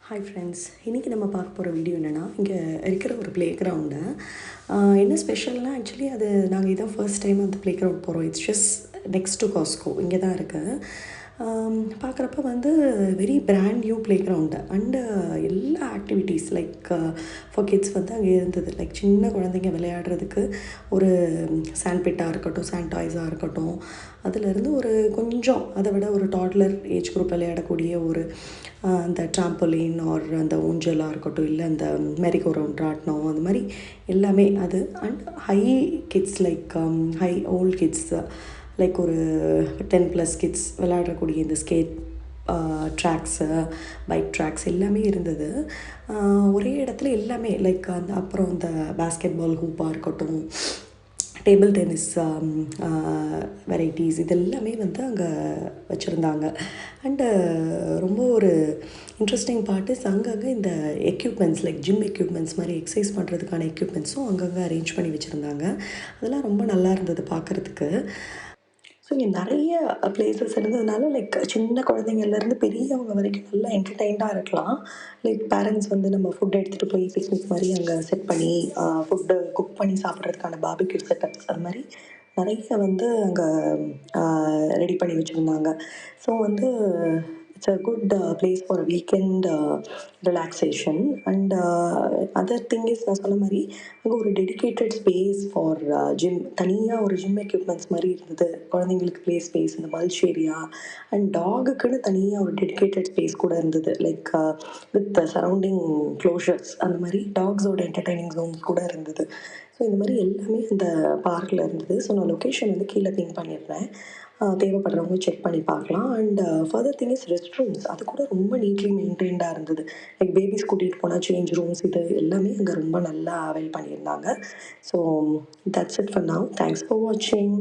Hi friends, இன்றைக்கி நம்ம பார்க்க போகிற வீடியோ என்னென்னா, இங்கே இருக்கிற ஒரு ப்ளே கிரவுண்டு. என்ன ஸ்பெஷல்னால், ஆக்சுவலி அது நாங்கள் இதான் ஃபர்ஸ்ட் டைம் அந்த ப்ளே கிரவுண்ட் போகிறோம். It's just next to Costco இங்கே தான் இருக்குது. பார்க்குறப்ப வந்து very brand new play ground and எல்லா ஆக்டிவிட்டீஸ் லைக் ஃபார் கிட்ஸ் வந்து அங்கே இருந்தது. லைக் சின்ன குழந்தைங்க விளையாடுறதுக்கு ஒரு சாண்ட் பிட்டாக இருக்கட்டும், சாண்ட் டாய்ஸாக இருக்கட்டும், அதிலேருந்து ஒரு கொஞ்சம் அதை விட ஒரு டாட்லர் ஏஜ் குரூப் விளையாடக்கூடிய ஒரு அந்த ட்ராம்போலின் ஆர் அந்த ஊஞ்சலாக இருக்கட்டும், இல்லை அந்த மேரிகோ ரவுண்ட் ராட்டினம், அந்த மாதிரி எல்லாமே அது. And high kids like high old kids like ஒரு 10+ கிட்ஸ் விளையாடக்கூடிய இந்த ஸ்கேட் ட்ராக்ஸு, பைக் ட்ராக்ஸ் எல்லாமே இருந்தது. ஒரே இடத்துல எல்லாமே லைக் அப்புறம் அந்த பேஸ்கெட் பால் ஹூப்பாக இருக்கட்டும், டேபிள் டென்னிஸ் வெரைட்டிஸ் இதெல்லாமே வந்து அங்கே வச்சுருந்தாங்க. அண்டு ரொம்ப ஒரு இன்ட்ரெஸ்டிங் பார்ட் இஸ் அங்கங்கே இந்த எக்யூப்மெண்ட்ஸ் லைக் ஜிம் எக்யூப்மெண்ட்ஸ் மாதிரி எக்ஸசைஸ் பண்ணுறதுக்கான எக்யூப்மெண்ட்ஸும் அங்கங்கே அரேஞ்ச் பண்ணி வச்சுருந்தாங்க. அதெல்லாம் ரொம்ப நல்லா இருந்தது பார்க்குறதுக்கு. ஸோ இங்கே நிறைய ப்ளேஸஸ் இருந்ததுனால லைக் சின்ன குழந்தைங்கள்லேருந்து பெரியவங்க வரைக்கும் நல்லா என்டர்டெயின்டாக இருக்கலாம். லைக் பேரண்ட்ஸ் வந்து நம்ம ஃபுட் எடுத்துகிட்டு போய் பிக்னிக் மாதிரி அங்கே செட் பண்ணி ஃபுட்டு குக் பண்ணி சாப்பிட்றதுக்கான பார்பிக்யூ செட்டப்ஸ் அது மாதிரி நிறைய வந்து அங்கே ரெடி பண்ணி வச்சுருந்தாங்க. ஸோ வந்து it's a good place for weekend relaxation. And other thing is, நான் சொன்ன மாதிரி அங்கே ஒரு டெடிக்கேட்டட் ஸ்பேஸ் ஃபார் ஜிம், தனியாக ஒரு ஜிம் எக்யூப்மெண்ட்ஸ் மாதிரி இருந்தது. குழந்தைங்களுக்கு ப்ளே ஸ்பேஸ், இந்த மல்ச் ஏரியா அண்ட் டாகுக்குன்னு தனியாக ஒரு டெடிக்கேட்டட் ஸ்பேஸ் கூட இருந்தது. லைக் வித் சரௌண்டிங் க்ளோஷர்ஸ், அந்த மாதிரி டாக்ஸோட என்டர்டைனிங் ஜோன்ஸ் கூட இருந்தது. ஸோ இந்த மாதிரி எல்லாமே இந்த பார்க்கில் இருந்தது. ஸோ நான் லொக்கேஷன் வந்து கீழே பின் பண்ணிடுறேன், தேவைப்படுறவங்க செக் பண்ணி பார்க்கலாம். And further thing is rest rooms, அது கூட ரொம்ப நீட்லி மெயின்டைன்டாக இருந்தது. லைக் பேபிஸ் கூட்டிகிட்டு போனால் சேஞ்ச் ரூம்ஸ் இது எல்லாமே அங்கே ரொம்ப நல்லா அவைல் பண்ணியிருந்தாங்க. So that's it for now. Thanks for வாட்சிங்.